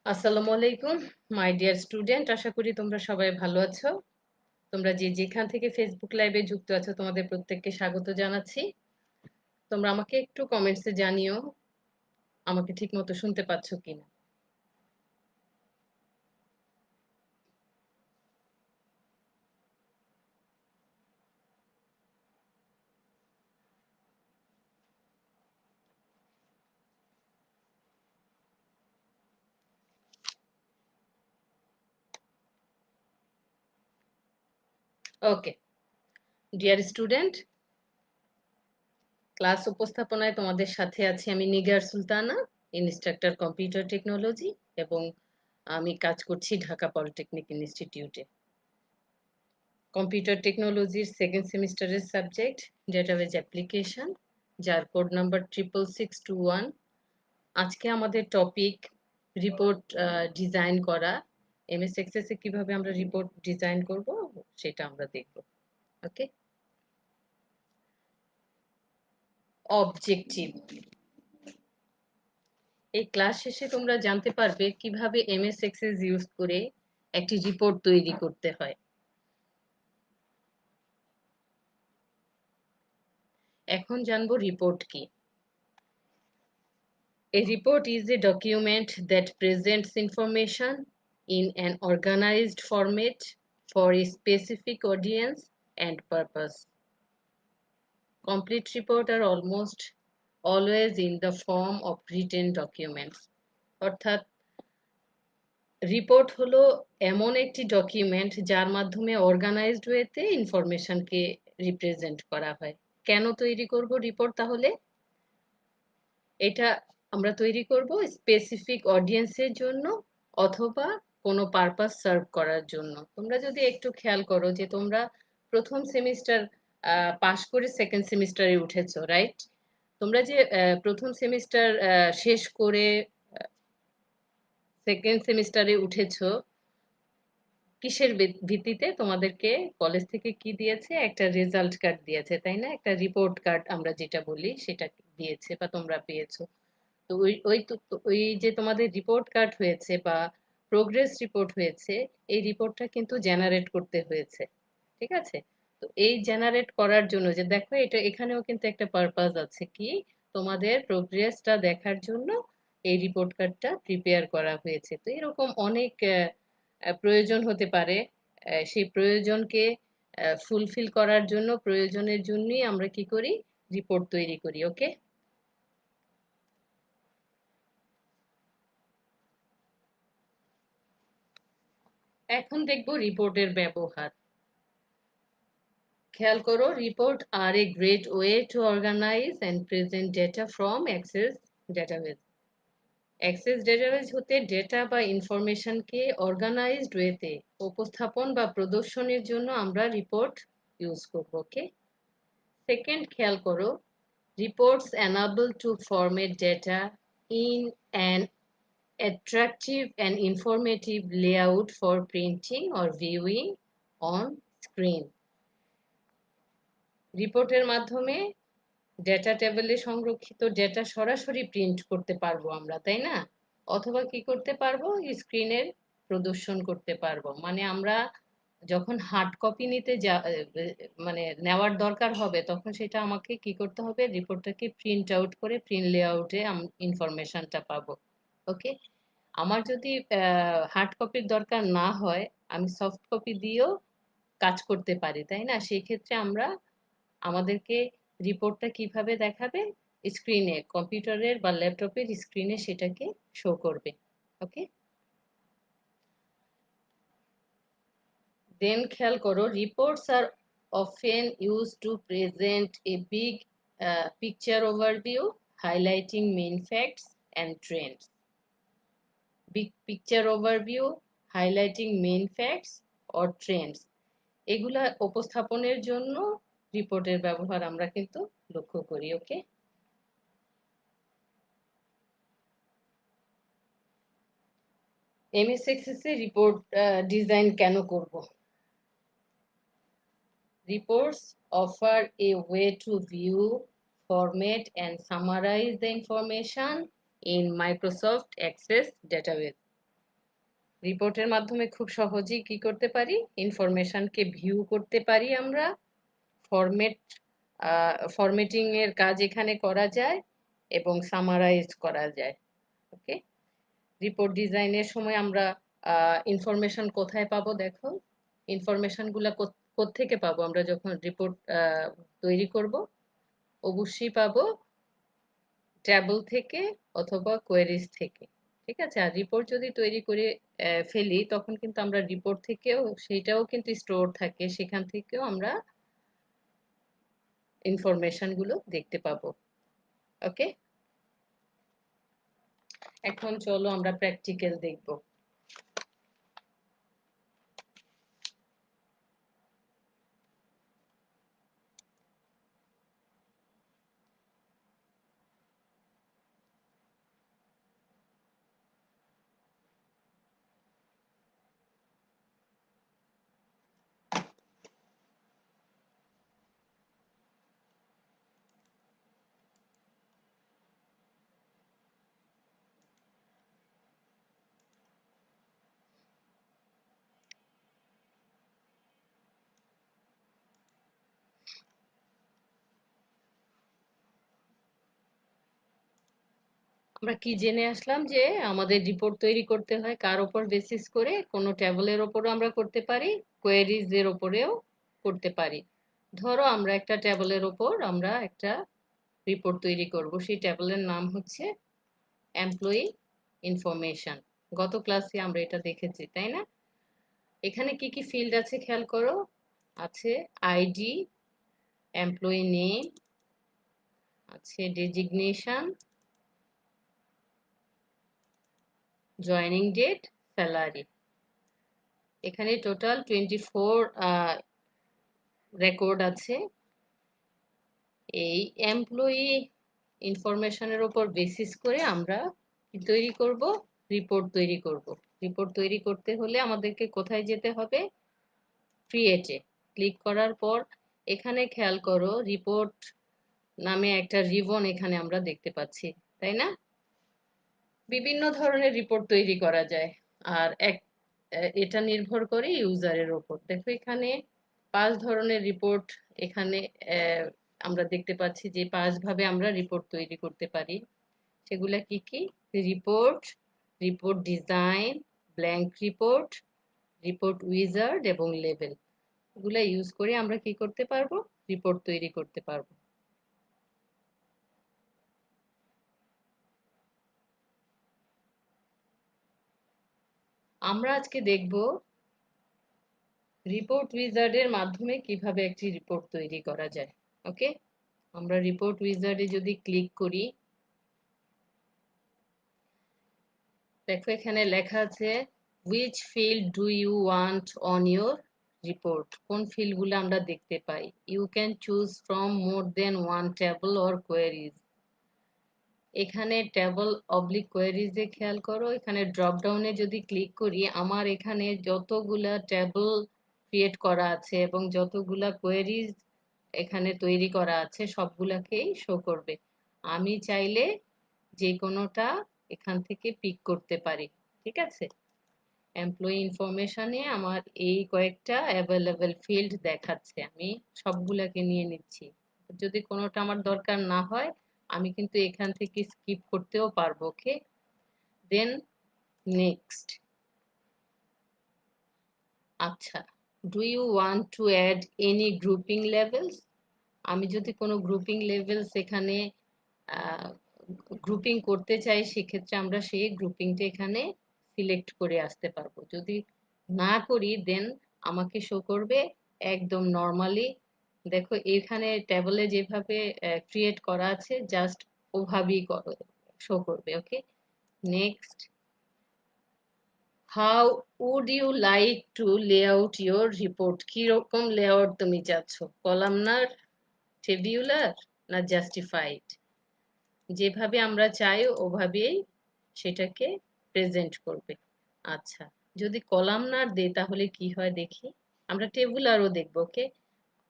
আসসালামু আলাইকুম my dear student, আশা করি তোমরা সবাই ভালো আছো। তোমরা যে যেখান থেকে ফেসবুক লাইভে যুক্ত আছো তোমাদের প্রত্যেককে স্বাগত জানাচ্ছি। তোমরা আমাকে একটু কমেন্টসে জানিও আমাকে ঠিকমতো শুনতে পাচ্ছ কিনা। ওকে ডিয়ার স্টুডেন্ট, ক্লাস উপস্থাপনায় তোমাদের সাথে আছি আমি Nigar Sultana, instructor computer technology, এবং আমি কাজ করছি ঢাকা পলিটেকনিক ইনস্টিটিউটে। কম্পিউটার টেকনোলজির সেকেন্ড সেমিস্টারের সাবজেক্ট ডেটাবেজ অ্যাপ্লিকেশন, যার কোড নাম্বার 66621। আজকে আমাদের টপিক রিপোর্ট ডিজাইন করা। এমএস এক্সেসে কিভাবে আমরা রিপোর্ট ডিজাইন করব সেটা আমরা দেখব। ওকে, অবজেক্টিভ। এই ক্লাস শেষে তোমরা জানতে পারবে কিভাবে এমএস এক্সেস ইউজ করে একটি রিপোর্ট তৈরি করতে হয়। এখন জানবো রিপোর্ট কি। A report is a document that presents information in an organized format for a specific audience and purpose. Complete reports are almost always in the form of written documents. অর্থাৎ report হলো এমন একটি document যার মাধ্যমে organised ওয়েতে ইনফরমেশনকে represent করা হয়। কেন তৈরি করব রিপোর্ট তাহলে? এটা আমরা তৈরি করব স্পেসিফিক অডিয়েন্সের জন্য অথবা কোনো পারপাস সার্ভ করার জন্য। তোমরা যদি একটু খেয়াল করো যে তোমরা প্রথম সেমিস্টার পাশ করে সেকেন্ড সেমিস্টারে উঠেছো, রাইট? তোমরা যে প্রথম সেমিস্টার শেষ করে সেকেন্ড সেমিস্টারে উঠেছো, কিসের ভিত্তিতে? তোমাদেরকে কলেজ থেকে কি দিয়েছে? একটা রেজাল্ট কার্ড দিয়েছে, তাই না? একটা রিপোর্ট কার্ড আমরা যেটা বলি সেটা দিয়েছে বা তোমরা পেয়েছো। তো ওই যে তোমাদের রিপোর্ট কার্ড হয়েছে বা প্রোগ্রেস রিপোর্ট হয়েছে, এই রিপোর্টটা কিন্তু জেনারেট করতে হয়েছে। ঠিক আছে? তো এই জেনারেট করার জন্য যে দেখো, এটা এখানেও কিন্তু একটা পারপাস আছে কি, তোমাদের প্রোগ্রেসটা দেখার জন্য এই রিপোর্ট কার্ডটা প্রিপেয়ার করা হয়েছে। তো এরকম অনেক প্রয়োজন হতে পারে। সেই প্রয়োজনকে ফুলফিল করার জন্য, প্রয়োজনের জন্যই আমরা কি করি, রিপোর্ট তৈরি করি। ওকে, এখন দেখবো রিপোর্টের ব্যবহার। খেয়াল করো, report are a great way to organize and present data from Access database. Access database হতে ডেটা বা ইনফরমেশনকে অর্গানাইজড ওয়েতে উপস্থাপন বা প্রদর্শনের জন্য আমরা রিপোর্ট ইউজ করব। ওকে, সেকেন্ড, খেয়াল করো, reports enable to format data in an attractive and informative layout for printing or viewing on screen. রিপোর্টের মাধ্যমে ডেটা টেবিলে সংরক্ষিত ডেটা সরাসরি প্রিন্ট করতে পারবো আমরা, তাই না? অথবা কি করতে পারবো, স্ক্রিনের প্রদর্শন করতে পারবো। মানে আমরা যখন হার্ড কপি নিতে মানে নেওয়ার দরকার হবে, তখন সেটা আমাকে কি করতে হবে, রিপোর্টটাকে প্রিন্ট আউট করে প্রিন্ট লেআউটে ইনফরমেশনটা পাবো। ওকে, আমার যদি হার্ড কপির দরকার না হয়, আমি সফট কপি দিয়েও কাজ করতে পারি, তাই না? সেই ক্ষেত্রে আমরা আমাদেরকে রিপোর্টটা কিভাবে দেখাবে, স্ক্রিনে, কম্পিউটারের বা ল্যাপটপের স্ক্রিনে সেটাকে শো করবে। ওকে, দেন খেয়াল করো, reports are often use to present a big picture overview highlighting main facts and trends. Big picture overview highlighting main facts or trends, এগুলা উপস্থাপনের জন্য রিপোর্টের ব্যবহার আমরা কিন্তু লক্ষ্য করি। ওকে, এমএস এক্সেস এ রিপোর্ট ডিজাইন কেন করব? Reports offer a way to view, format, and summarize the information in Microsoft Access database. রিপোর্টের মাধ্যমে খুব সহজেই কি করতে পারি, ইনফরমেশনকে ভিউ করতে পারি আমরা, ফরম্যাট ফরম্যাটিং এর কাজ এখানে করা যায় এবং সামারাইজ করা যায়। ওকে, রিপোর্ট ডিজাইনের সময় আমরা ইনফরমেশন কোথায় পাবো দেখো, ইনফরমেশন গুলা কোত্থেকে পাবো আমরা যখন রিপোর্ট তৈরি করব, অবশ্যই পাবো ট্যাবল থেকে অথবা কোয়েরিজ থেকে। ঠিক আছে, আর রিপোর্ট যদি তৈরি করে ফেলি তখন কিন্তু আমরা রিপোর্ট থেকেও সেইটাও কিন্তু স্টোর থাকে, সেখান থেকেও আমরা ইনফরমেশন গুলো দেখতে পাবো। ওকে, এখন চলো আমরা প্র্যাকটিক্যাল দেখব। আমরা কি জেনে আসলাম যে আমাদের রিপোর্ট তৈরি করতে হয় কার উপর বেসিস করে, কোনো টেবলের ওপরও আমরা করতে পারি, কোয়েরিজ এর ওপরেও করতে পারি। ধরো আমরা একটা টেবলের ওপর আমরা একটা রিপোর্ট তৈরি করব, সেই টেবলের নাম হচ্ছে এমপ্লয়ি ইনফরমেশন। গত ক্লাসে আমরা এটা দেখেছি, তাই না? এখানে কি কি ফিল্ড আছে খেয়াল করো, আছে আইডি, এমপ্লয়ি নেম, আছে ডেজিগনেশন, জয়েনিং ডেট, স্যালারি। এখানে টোটাল 24 রেকর্ড আছে। এই এমপ্লয়ি ইনফরমেশনের উপর বেসিস করে আমরা কি তৈরি করব, রিপোর্ট তৈরি করব। রিপোর্ট তৈরি করতে হলে আমাদেরকে কোথায় যেতে হবে, ক্রিয়েটে ক্লিক করার পর এখানে খেয়াল করো রিপোর্ট নামে একটা রিবন এখানে আমরা দেখতে পাচ্ছি, তাই না? বিভিন্ন ধরনের রিপোর্ট তৈরি করা যায়, আর এটা নির্ভর করে ইউজারের উপর। দেখো এখানে 5 ধরনের রিপোর্ট এখানে আমরা দেখতে পাচ্ছি যে 5 ভাবে আমরা রিপোর্ট তৈরি করতে পারি। সেগুলা কি কি, report, report design, blank report, report wizard এবং লেবেল। এগুলা ইউজ করে আমরা কি করতে পারবো, রিপোর্ট তৈরি করতে পারবো। আমরা আজকে দেখব রিপোর্ট উইজার্ডের মাধ্যমে কিভাবে একটি রিপোর্ট তৈরি করা যায়। ওকে, আমরা রিপোর্ট উইজার্ডে যদি ক্লিক করি, দেখো এখানে লেখা আছে which field do you want on your report। কোন ফিল্ডগুলো আমরা দেখতে পাই, you can choose from more than one table or queries। এখানে টেবল অবলিক কোয়েরিজ এ খেয়াল করো, এখানে ড্রপ ডাউনে যদি ক্লিক করি আমার এখানে যতগুলা টেবল ক্রিয়েট করা আছে এবং যতগুলা কোয়েরিজ এখানে তৈরি করা আছে সবগুলাকেই শো করবে। আমি চাইলে যে কোনোটা এখান থেকে পিক করতে পারি। ঠিক আছে, এমপ্লয়ি ইনফরমেশনে আমার এই কয়েকটা অ্যাভেলেবেল ফিল্ড দেখাচ্ছে, আমি সবগুলাকে নিয়ে নিচ্ছি। যদি কোনোটা আমার দরকার না হয় আমি কিন্তু এখান থেকে স্কিপ করতেও পারবো। Okay, then next. আচ্ছা, do you want to add any grouping levels. আমি যদি কোনো গ্রুপিং লেভেলস এখানে গ্রুপিং করতে চাই সেক্ষেত্রে আমরা সেই গ্রুপিংটা এখানে সিলেক্ট করে আসতে পারবো। যদি না করি দেন আমাকে শো করবে একদম নর্মালি। দেখো এখানে টেবলে যেভাবে ক্রিয়েট করা আছে জাস্ট ওভাবেই শো করবে। Okay, next. How would you like to lay out your report. কিরকম লেআউট তুমি চাচ্ছ, কলামনার, টেবিউলার না জাস্টিফাইড? যেভাবে আমরা চাই ওভাবেই সেটাকে প্রেজেন্ট করবে। আচ্ছা, যদি কলামনার দেই তাহলে কি হয় দেখি, আমরা টেবুলারও দেখবো। ওকে,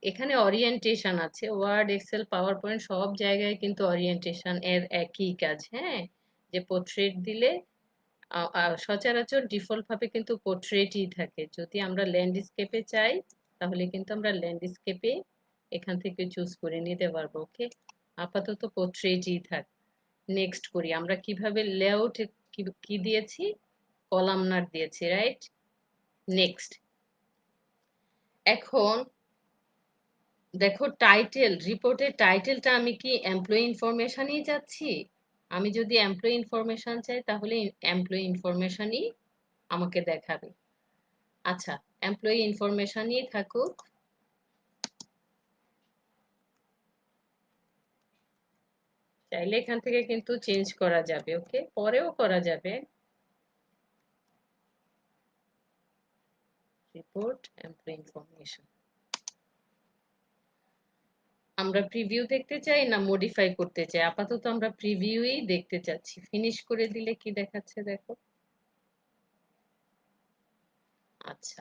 এখানে অরিয়েন্টেশন আছে, ওয়ার্ড, এক্সেল, পাওয়ার পয়েন্ট সব জায়গায় কিন্তু অরিয়েন্টেশন এর একই কাজ। হ্যাঁ, যে পোর্ট্রেট দিলে সচরাচর ডিফল্ট ভাবে কিন্তু পোর্ট্রেটই থাকে। যদি আমরা ল্যান্ডস্কেপে চাই তাহলে কিন্তু আমরা ল্যান্ডস্কেপে এখান থেকে চুজ করে নিতে পারবো। ওকে, আপাতত পোর্ট্রেটই থাক। নেক্সট করি, আমরা কিভাবে লেআউট কি দিয়েছি, কলামনার দিয়েছি, রাইট? নেক্সট, এখন দেখো টাইটেল, রিপোর্টের টাইটেলটা আমি কি এমপ্লয়ি ইনফরমেশনই যাচ্ছি? আমি যদি এমপ্লয়ি ইনফরমেশন চাই তাহলে এমপ্লয়ি ইনফরমেশনই আমাকে দেখাবে। আচ্ছা, এমপ্লয়ি ইনফরমেশনই থাকুক। চাইলে এখান থেকে কিন্তু চেঞ্জ করা যাবে, ওকে, পরেও করা যাবে। Report employee information. আমরা প্রিভিউ দেখতে চাই না মডিফাই করতে চাই? আপাতত আমরা প্রিভিউই দেখতে চাচ্ছি। ফিনিশ করে দিলে কি দেখাচ্ছে দেখো। আচ্ছা,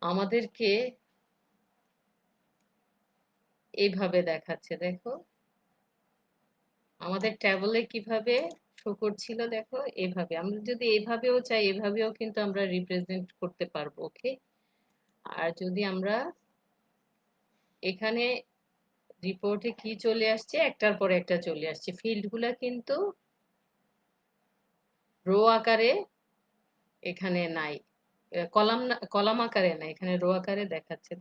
আমাদেরকে এইভাবে দেখাচ্ছে দেখো। আমাদের ট্যাবলে কিভাবে শো করছিল দেখো, এভাবে। আমরা যদি এভাবেও চাই এভাবেও কিন্তু আমরা রিপ্রেজেন্ট করতে পারবো, ওকে। আর যদি আমরা এখানে রিপোর্টে কি চলে আসছে, একটার পর একটা চলে আসছে, ফিল্ডগুলা কিন্তু রো আকারে এখানে নাই, কলাম কলাম আকারে নাই, এখানে রো আকারে দেখাচ্ছে।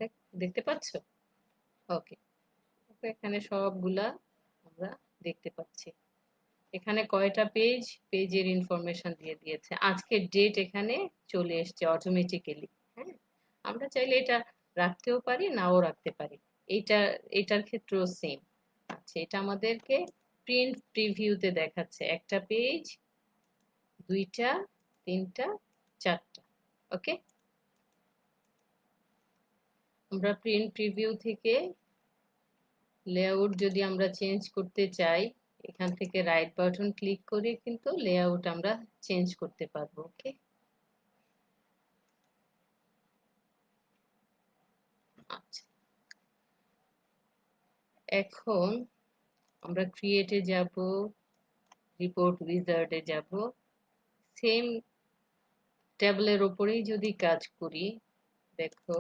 দেখতে পাচ্ছ? ওকে, এখানে সবগুলা আমরা দেখতে পাচ্ছি। এখানে কয়টা পেজ, পেজের ইনফরমেশন দিয়ে দিয়েছে। আজকের ডেট এখানে চলে এসছে অটোমেটিক্যালি। হ্যাঁ, আমরা চাইলে এটা রাখতেও পারি, নাও রাখতে পারি। এইটা, এটার ক্ষেত্রেও সেম। আচ্ছা, এটা আমাদেরকে প্রিন্ট প্রিভিউতে দেখাচ্ছে একটা পেজ, দুইটা, তিনটা, চারটা। ওকে, আমরা প্রিন্ট প্রিভিউ থেকে লেআউট যদি আমরা চেঞ্জ করতে চাই, এখান থেকে রাইট বাটন ক্লিক করে কিন্তু লেআউট আমরা চেঞ্জ করতে পারবো। ওকে, আচ্ছা, এখন আমরা ক্রিয়েটে যাব, রিপোর্ট উইজার্ডে যাব, সেম টেবিলের ওপরেই যদি কাজ করি, দেখো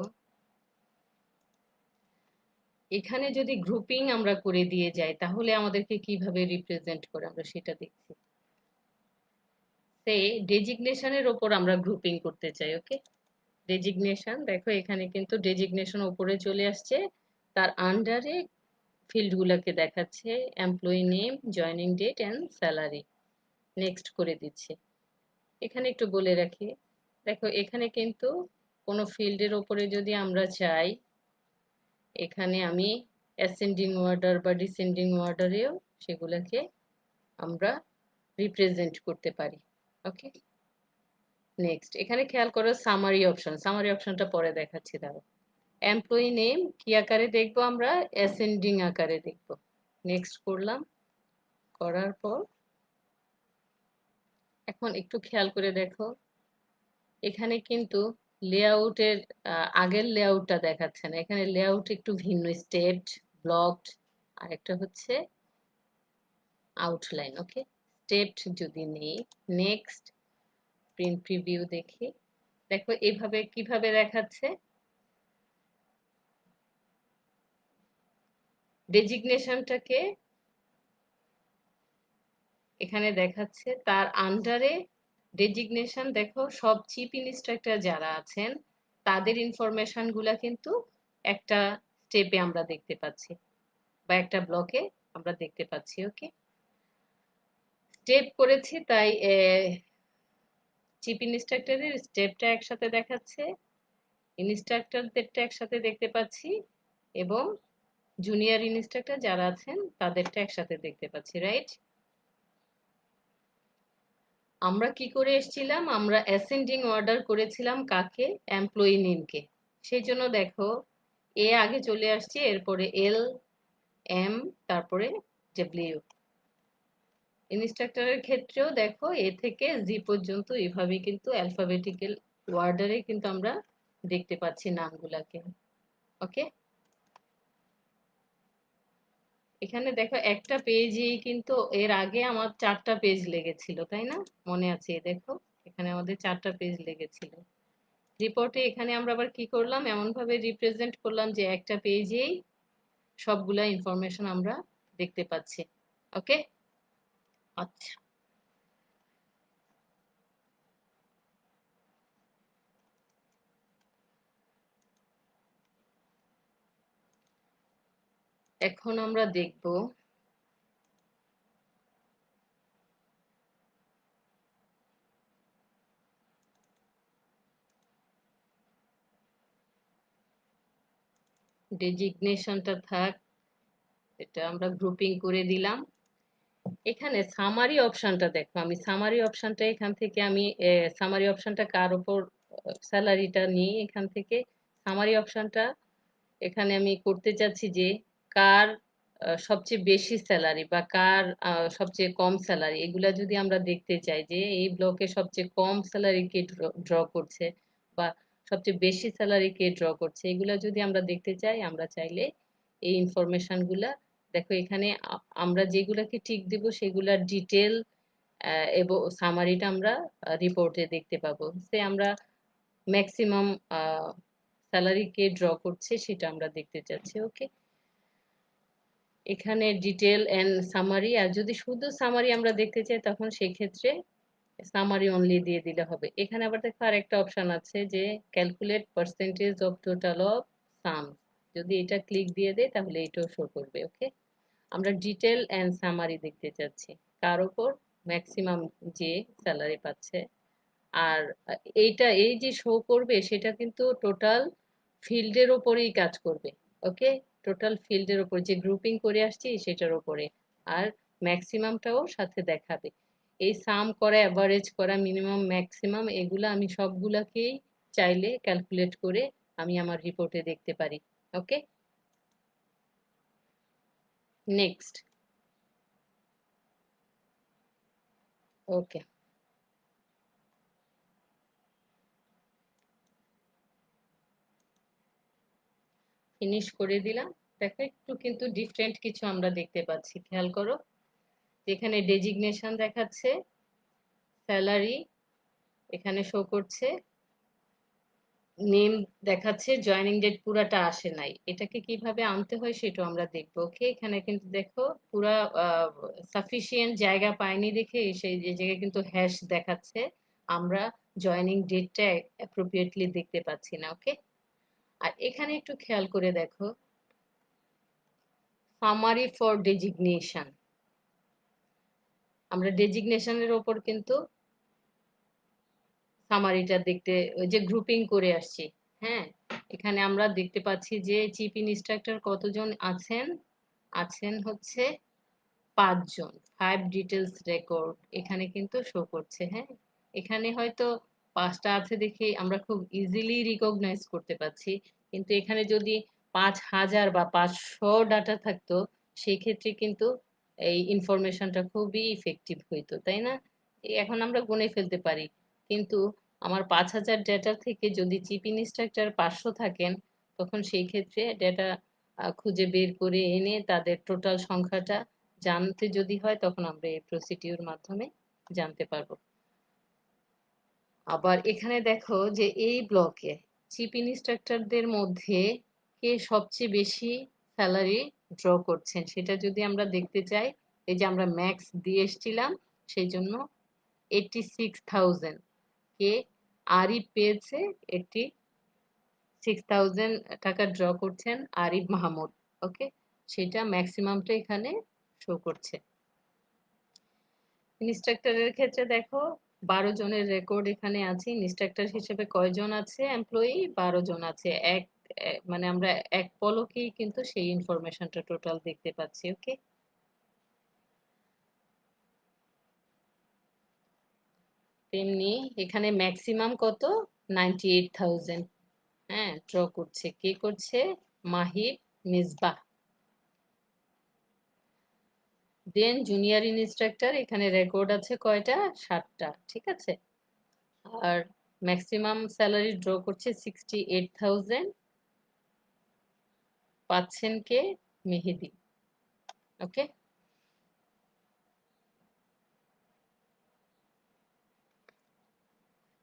এখানে যদি গ্রুপিং আমরা করে দিয়ে যাই তাহলে আমাদেরকে কিভাবে রিপ্রেজেন্ট করে আমরা সেটা দেখছি। সেই ডেজিগনেশনের ওপর আমরা গ্রুপিং করতে চাই। ওকে, ডেজিগনেশন, দেখো এখানে কিন্তু ডেজিগনেশন উপরে চলে আসছে, তার আন্ডারে ফিল্ডগুলোকে দেখাচ্ছে, employee name, joining date and salary. Next করে দিচ্ছে। এখানে একটু বলে রাখি, দেখো এখানে কিন্তু কোনো ফিল্ডের ওপরে যদি আমরা চাই, এখানে আমি অ্যাসেন্ডিং অর্ডার বা ডিসেন্ডিং অর্ডারেও সেগুলোকে আমরা রিপ্রেজেন্ট করতে পারি। ওকে, নেক্সট, এখানে খেয়াল করো সামারি অপশন, সামারি অপশনটা পরে দেখাচ্ছি। দাঁড়ো, এমপ্লয়ি নেম কি আকারে দেখবো আমরা? অ্যাসেন্ডিং আকারে দেখবো। নেক্সট করলাম, করার পর এখন একটু খেয়াল করে দেখো, এখানে কিন্তু লেআউটের আগের লেআউটটা দেখাচ্ছে না, এখানে লেআউট একটু ভিন্ন, স্টেপড, ব্লকড, আর একটা হচ্ছে আউটলাইন। ওকে, স্টেপড যদি নেই, নেক্সট প্রিন্ট প্রিভিউ দেখি, দেখো এইভাবে কিভাবে দেখাচ্ছে। ডেজিগনেশনটাকে এখানে দেখাচ্ছে, তার আন্ডারে ডেজিগনেশন, দেখো সব চিফ ইনস্ট্রাক্টর যারা আছেন তাদের ইনফরমেশন গুলা কিন্তু একটা স্টেপে আমরা দেখতে পাচ্ছি বা একটা ব্লকে আমরা দেখতে পাচ্ছি। ওকে, স্টেপ করেছি তাই চিফ ইনস্ট্রাক্টরের স্টেপটা একসাথে দেখাচ্ছে, ইনস্ট্রাক্টরদেরটা একসাথে দেখতে পাচ্ছি, এবং জুনিয়র ইনস্ট্রাক্টর যারা আছেন তাদেরটা একসাথে দেখতে পাচ্ছি, রাইট? আমরা কি করে এসেছিলাম, আমরা অ্যাসেন্ডিং অর্ডার করেছিলাম কাকে? এমপ্লয়ি নেমকে। সেই জন্য দেখো এ আগে চলে আসছে, এরপরে এল, এম, তারপরে ডব্লিউ। ইনস্ট্রাক্টরের ক্ষেত্রেও দেখো এ থেকে জি পর্যন্ত এভাবে কিন্তু অ্যালফাবেটিক্যাল ওয়ার্ডারে কিন্তু আমরা দেখতে পাচ্ছি নামগুলাকে। ওকে, এখানে দেখো একটা পেজেই কিন্তু এর আগে আমার 4টা পেজ লেগেছিল, তাই না? মনে আছে, দেখো এখানে আমাদের 4টা পেজ লেগেছিল রিপোর্টে। এখানে আমরা আবার কি করলাম, এমন ভাবে রিপ্রেজেন্ট করলাম যে একটা পেজেই সবগুলা ইনফরমেশন আমরা দেখতে পাচ্ছি। ওকে, আচ্ছা, এখন আমরা দেখব ডেজিগনেশনটা থাক, এটা আমরা গ্রুপিং করে দিলাম। এখানে সামারি অপশনটা দেখো, আমি সামারি অপশনটা এখান থেকে আমি সামারি অপশনটা কার উপর, স্যালারিটা নিয়ে এখান থেকে সামারি অপশনটা এখানে আমি করতে চাচ্ছি যে কার সবচেয়ে বেশি স্যালারি বা কার সবচেয়ে কম স্যালারি, এগুলা যদি আমরা দেখতে চাই যে এই ব্লকে সবচেয়ে কম স্যালারি কে ড্র করছে বা সবচেয়ে বেশি স্যালারি কে ড্র করছে, এগুলা যদি আমরা দেখতে চাই, আমরা চাইলে এই ইনফরমেশন গুলা দেখো এখানে আমরা যেগুলাকে টিক দিব সেগুলার ডিটেল এবং সামারিটা আমরা রিপোর্টে দেখতে পাবো। সে আমরা ম্যাক্সিমাম স্যালারি কে ড্র করছে সেটা আমরা দেখতে চাচ্ছি। ওকে, এখানে ডিটেল এন্ড সামারি, আর যদি শুধু সামারি আমরা দেখতে চাই তখন সেই ক্ষেত্রে সামারি অনলি দিয়ে দিলে হবে। এখানে আবার দেখো আরেকটা অপশন আছে যে calculate percentage of total of some, যদি এটা ক্লিক দিয়ে দেয় তাহলে এটাও শো করবে। ওকে, আমরা ডিটেল এন্ড সামারি দেখতে চাচ্ছি কার উপর ম্যাক্সিমাম যে স্যালারি পাচ্ছে। আর এইটা এই যে শো করবে সেটা কিন্তু টোটাল ফিল্ডের ওপরেই কাজ করবে। ওকে, টোটাল ফিল্ডের ওপর যে গ্রুপিং করে আসছি সেটার উপরে, আর ম্যাক্সিমামটাও সাথে দেখাবে। এই সাম করা, অ্যাভারেজ করা, মিনিমাম, ম্যাক্সিমাম, এগুলা আমি সবগুলাকেই চাইলে ক্যালকুলেট করে আমি আমার রিপোর্টে দেখতে পারি। ওকে, নেক্সট। ওকে, ফিনিশ করে দিলাম। দেখো একটু কিন্তু ডিফারেন্ট কিছু আমরা দেখতে পাচ্ছি, খেয়াল করো। যেখানে ডেজিগনেশন দেখাচ্ছে, স্যালারি এখানে শো করছে, নেম দেখাচ্ছে, জয়েনিং ডেট পুরাটা আসে নাই। এটাকে কিভাবে আনতে হয় সেটাও আমরা দেখবো। ওকে, এখানে কিন্তু দেখো পুরা সাফিসিয়েন্ট জায়গা পাইনি দেখে সেই যে জায়গায় কিন্তু হ্যাশ দেখাচ্ছে, আমরা জয়েনিং ডেটটা অ্যাপ্রোপ্রিয়েটলি দেখতে পাচ্ছি না। ওকে, আর এখানে একটু খেয়াল করে দেখো, সামারি ফর ডেজিগনেশন, আমরা ডেজিগনেশনের ওপর কিন্তু সামারিটা দেখতে, ওই যে গ্রুপিং করে আসছি। হ্যাঁ, এখানে আমরা দেখতে পাচ্ছি যে চিফ ইনস্ট্রাক্টর কতজন আছেন, আছেন হচ্ছে 5 জন। 5 ডিটেলস রেকর্ড এখানে কিন্তু শো করছে। হ্যাঁ, এখানে হয়তো 5টা আছে দেখে আমরা খুব ইজিলি রিকগনাইজ করতে পারছি, কিন্তু এখানে যদি 5,000 বা 500 ডাটা থাকতো সেই ক্ষেত্রে কিন্তু এই ইনফরমেশনটা খুবই ইফেক্টিভ হইতো, তাই না? এখন আমরা গুনে ফেলতে পারি, কিন্তু আমার 5,000 ডেটা থেকে যদি চিফ ইনস্ট্রাক্টর 500 থাকেন, তখন সেই ক্ষেত্রে ডেটা খুঁজে বের করে এনে তাদের টোটাল সংখ্যাটা জানতে যদি হয় তখন আমরা এই প্রসিডিউর মাধ্যমে জানতে পারবো। আবার এখানে দেখো যে এই ব্লকে চিফ ইনস্ট্রাক্টরদের মধ্যে কে সবচেয়ে বেশি স্যালারি ড্র করছেন সেটা যদি আমরা দেখতে চাই, এই যে আমরা ম্যাক্স দিয়ে এসেছিলাম, সেই জন্য 86,000 কে আরিফ পেয়েছে। 86,000 টাকা ড্র করছেন আরিফ মাহমুদ। ওকে, সেটা ম্যাক্সিমামটা এখানে শো করছে। ইনস্ট্রাক্টরের ক্ষেত্রে দেখো 12 জনের রেকর্ড এখানে আছে। ইনস্ট্রাক্টর হিসেবে কয়জন আছে এমপ্লয়ি? 12 জন আছে। মানে আমরা এক পলকেই কিন্তু সেই ইনফরমেশনটা টোটাল দেখতে পাচ্ছি। ওকে, তেমনি এখানে ম্যাক্সিমাম কত? 98,000। হ্যাঁ, ড্র করছে, কে করছে? মাহিব মিসবাহ। দেন জুনিয়র ইনস্ট্রাক্টর এখানে রেকর্ড আছে কয়টা? 7টা। ঠিক আছে, আর ম্যাক্সিমাম স্যালারি ড্র করছে 68,000, পাচ্ছেন কে? মেহেদি। ওকে,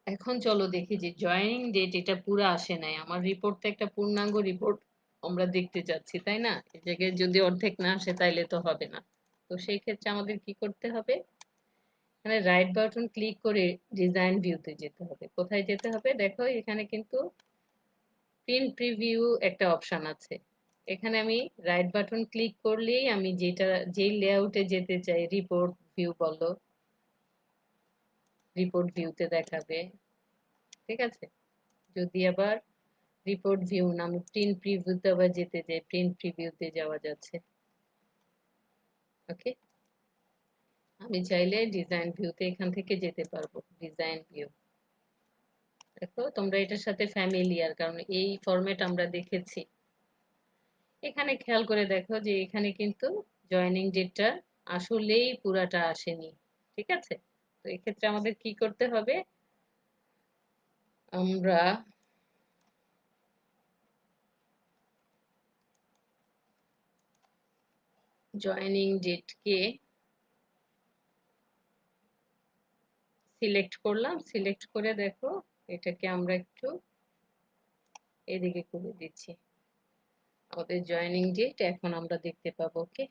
এখন চলো দেখি যে জয়েনিং ডেট এটা পুরো আসে নাই, আমার রিপোর্ট তো একটা পূর্ণাঙ্গ রিপোর্ট আমরা দেখতে চাচ্ছি, তাই না? এই জায়গায় যদি অর্ধেক না আসে তাইলে তো হবে না। তো সেই ক্ষেত্রে আমাদের কি করতে হবে, এখানে রাইট বাটন ক্লিক করে ডিজাইন ভিউতে যেতে হবে। কোথায় যেতে হবে দেখো, এখানে কিন্তু প্রিন্ট প্রিভিউ একটা অপশন আছে। এখানে আমি রাইট বাটন ক্লিক করলেই আমি যেই লেআউটে যেতে চাই, রিপোর্ট ভিউ বলো, রিপোর্ট ভিউতে দেখাবে। ঠিক আছে, যদি আবার রিপোর্ট ভিউ না আমি প্রিন্ট প্রিভিউতে আবার যেতে চাই, প্রিন্ট প্রিভিউতে যাওয়া যাচ্ছে। ওকে, আমি চাইলে ডিজাইন ভিউতে এখান থেকে যেতে পারবো, ডিজাইন ভিউ। দেখো তোমরা এটার সাথে ফ্যামিলিয়ার, কারণ এই ফরম্যাট আমরা দেখেছি। এখানে খেয়াল করে দেখো যে এখানে কিন্তু জয়েনিং ডেটটা আসলেই পুরাটা আসেনি। ঠিক আছে, তো এক্ষেত্রে আমাদের কি করতে হবে, আমরা জয়েনিং ডেটকে সিলেক্ট করলাম, সিলেক্ট করে দেখো এটাকে আমরা একটু এদিকে করে দিচ্ছি, আমাদের জয়েনিং ডেট এখন আমরা দেখতে পাবো। ওকে,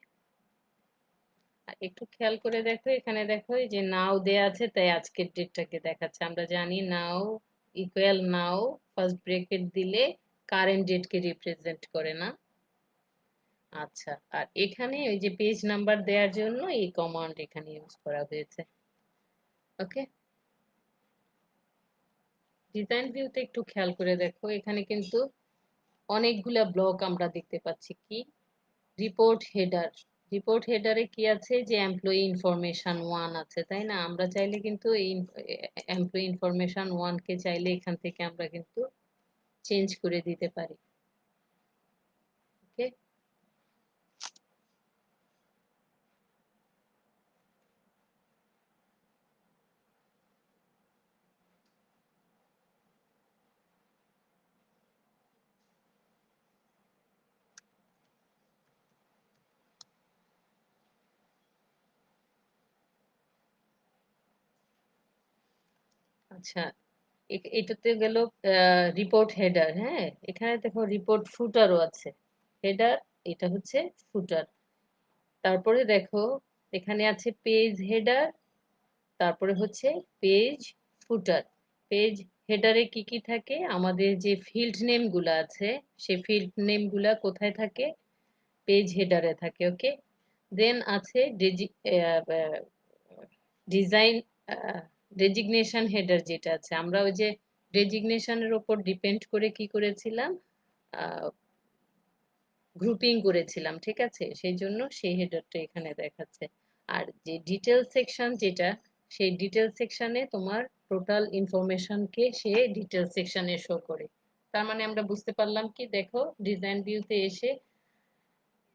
আর একটু খেয়াল করে দেখো, এখানে দেখো এই যে নাও দেয়া আছে, তাই আজকের ডেটটাকে দেখাচ্ছে। আমরা জানি নাও ইকুয়াল নাও ফার্স্ট ব্রেকেট দিলে কারেন্ট ডেটকে রিপ্রেজেন্ট করে না। আচ্ছা, আর এখানে ওই যে পেজ নাম্বার দেওয়ার জন্য এই কমান্ড এখানে ইউজ করা হয়েছে। ওকে, ডিজাইন ভিউতে একটু খেয়াল করে দেখো, এখানে কিন্তু অনেকগুলা ব্লক আমরা দেখতে পাচ্ছি। কি, রিপোর্ট হেডার, রিপোর্ট হেডারে কি আছে যে এমপ্লয়ি ইনফরমেশন ওয়ান আছে, তাই না? আমরা চাইলে কিন্তু এই এমপ্লয়ি ইনফরমেশন ওয়ান কে চাইলে এখান থেকে আমরা কিন্তু চেঞ্জ করে দিতে পারি। ওকে, আচ্ছা, এটাতে গেল রিপোর্ট হেডার। হ্যাঁ, এখানে দেখো রিপোর্ট ফুটারও আছে। হেডার, এটা হচ্ছে ফুটার। তারপরে দেখো এখানে আছে পেজ হেডার, তারপরে হচ্ছে পেজ ফুটার। পেজ হেডারে কি কি থাকে, আমাদের যে ফিল্ড নেম গুলা আছে সেই ফিল্ড নেম গুলা কোথায় থাকে, পেজ হেডারে থাকে। ওকে, দেন আছে ডিজাইন ডেজিগনেশন হেডার, যেটা আছে আমরা ওই যে ডেজিগনেশনের উপর ডিপেন্ড করে কি করেছিলাম, গ্রুপিং করেছিলাম। ঠিক আছে, সেই জন্য সেই হেডারটা এখানে দেখাচ্ছে। আর যে ডিটেল সেকশন যেটা, সেই ডিটেল সেকশনে তোমার টোটাল ইনফরমেশনকে সে ডিটেল সেকশনে শো করে। তার মানে আমরা বুঝতে পারলাম কি, দেখো ডিজাইন ভিউতে এসে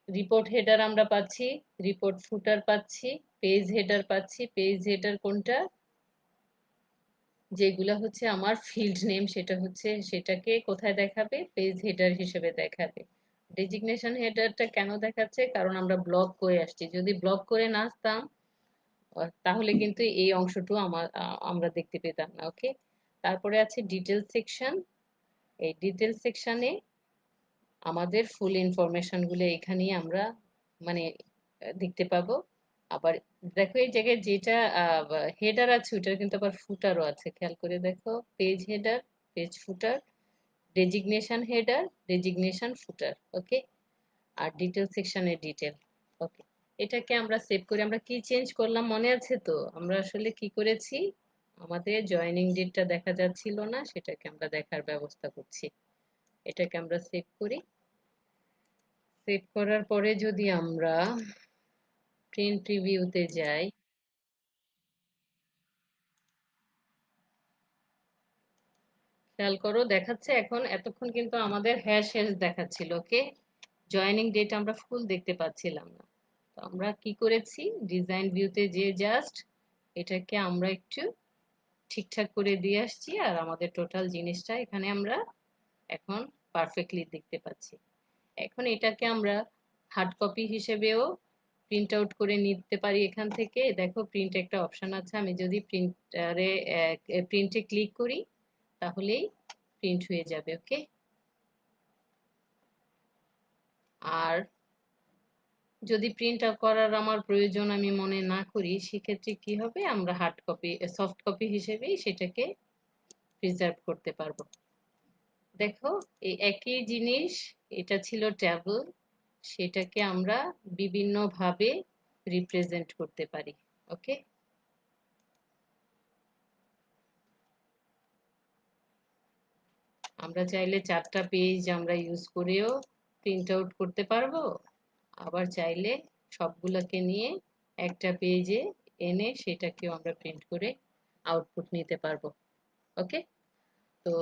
রিপোর্ট হেডার আমরা পাচ্ছি, রিপোর্ট ফুটার পাচ্ছি, পেজ হেডার পাচ্ছি। পেজ হেডার কোনটা, যেগুলা হচ্ছে আমার ফিল্ড নেম, সেটা হচ্ছে সেটাকে কোথায় দেখাবে, পেজ হেডার হিসেবে দেখাবে। ডেজিগনেশন হেডারটা কেন দেখাচ্ছে, কারণ আমরা ব্লক করে আসছি। যদি ব্লক করে না আসতাম তাহলে কিন্তু এই অংশটুকু আমরা দেখতে পেতাম না। ওকে, তারপরে আছে ডিটেল সেকশন। এই ডিটেল সেকশনে আমাদের ফুল ইনফরমেশন গুলো এখানেই আমরা মানে দেখতে পাবো। আবার দেখো এই জায়গায় যেটা হেডার আছে ওটার কিন্তু আবার ফুটারও আছে, খেয়াল করে দেখো, পেজ হেডার, পেজ ফুটার, ডেজিগনেশন হেডার, ডেজিগনেশন ফুটার। ওকে, আর ডিটেল সেকশনে ডিটেল। ওকে, এটাকে আমরা সেভ করে আমরা কি চেঞ্জ করলাম মনে আছে তো, আমরা আসলে কি করেছি, আমাদের জয়েনিং ডেটটা দেখা যাচ্ছিল না, সেটাকে আমরা দেখার ব্যবস্থা করছি। এটাকে আমরা সেভ করি। সেভ করার পরে যদি আমরা প্রিন্ট প্রিভিউতে যাই, খেয়াল করো দেখাচ্ছে এখন, এতক্ষণ কিন্তু আমাদের হ্যাশ হ্যাশ দেখাচ্ছিল। ওকে, জয়েনিং ডেট আমরা ফুল দেখতে পাচ্ছিলাম না। তো আমরা কি করেছি, ডিজাইন ভিউতে যে জাস্ট এটাকে আমরা একটু ঠিকঠাক করে দিয়ে আসছি, আর আমাদের টোটাল জিনিসটা এখানে আমরা এখন পারফেক্টলি দেখতে পাচ্ছি। এখন এটাকে আমরা হার্ড কপি হিসেবেও প্রিন্ট আউট করে নিতে পারি এখান থেকে। দেখো প্রিন্ট একটা অপশন আছে, আমি যদি প্রিন্টে ক্লিক করি তাহলেই প্রিন্ট হয়ে যাবে। ওকে, আর যদি প্রিন্ট করার আমার প্রয়োজন আমি মনে না করি, সেক্ষেত্রে কি হবে, আমরা হার্ড কপি সফট কপি হিসেবেই সেটাকে প্রিজার্ভ করতে পারবো। দেখো এই একই জিনিস, এটা ছিল ট্যাবল, সেটাকে আমরা বিভিন্ন ভাবে রিপ্রেজেন্ট করতে পারি। ওকে, আমরা চাইলে 4টা পেজ আমরা ইউজ করেও প্রিন্ট আউট করতে পারবো, আবার চাইলে সবগুলোকে নিয়ে একটা পেজে এনে সেটাকেও আমরা প্রিন্ট করে আউটপুট নিতে পারবো। ওকে, তো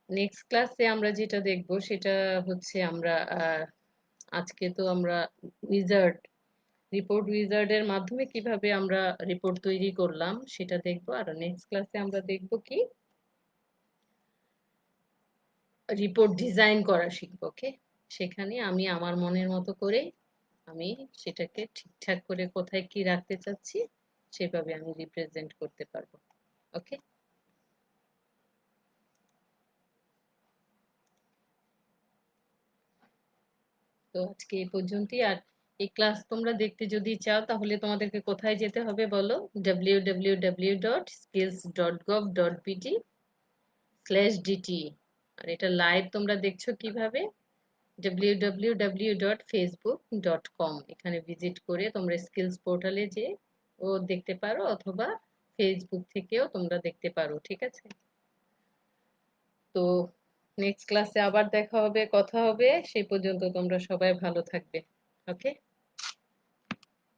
নেক্সট ক্লাসে আমরা যেটা দেখব সেটা হচ্ছে আমরা আজকে তো আমরা উইজার্ড রিপোর্ট উইজার্ডের মাধ্যমে কিভাবে আমরা রিপোর্ট তৈরি করলাম সেটা দেখব, আর নেক্সট ক্লাসে আমরা দেখব কি রিপোর্ট ডিজাইন করা শিখবো। ওকে, সেখানে আমি আমার মনের মতো করে আমি সেটাকে ঠিকঠাক করে কোথায় কি রাখতে চাচ্ছি সেভাবে আমি রিপ্রেজেন্ট করতে পারবো। ওকে, তো আজকে এই পর্যন্তই। আর এই ক্লাস তোমরা দেখতে যদি চাও তাহলে তোমাদেরকে কোথায় যেতে হবে বলো? www.skills.gov.pt/dt। আর এটা লাইভ তোমরা দেখছো কিভাবে? www.facebook.com এখানে ভিজিট করে তোমরা স্কিলস পোর্টালে যে ও দেখতে পারো, অথবা ফেসবুক থেকেও তোমরা দেখতে পারো। ঠিক আছে, তো নেক্সট ক্লাসে আবার দেখা হবে, কথা হবে, সেই পর্যন্ত তোমরা সবাই ভালো থাকবে। ওকে।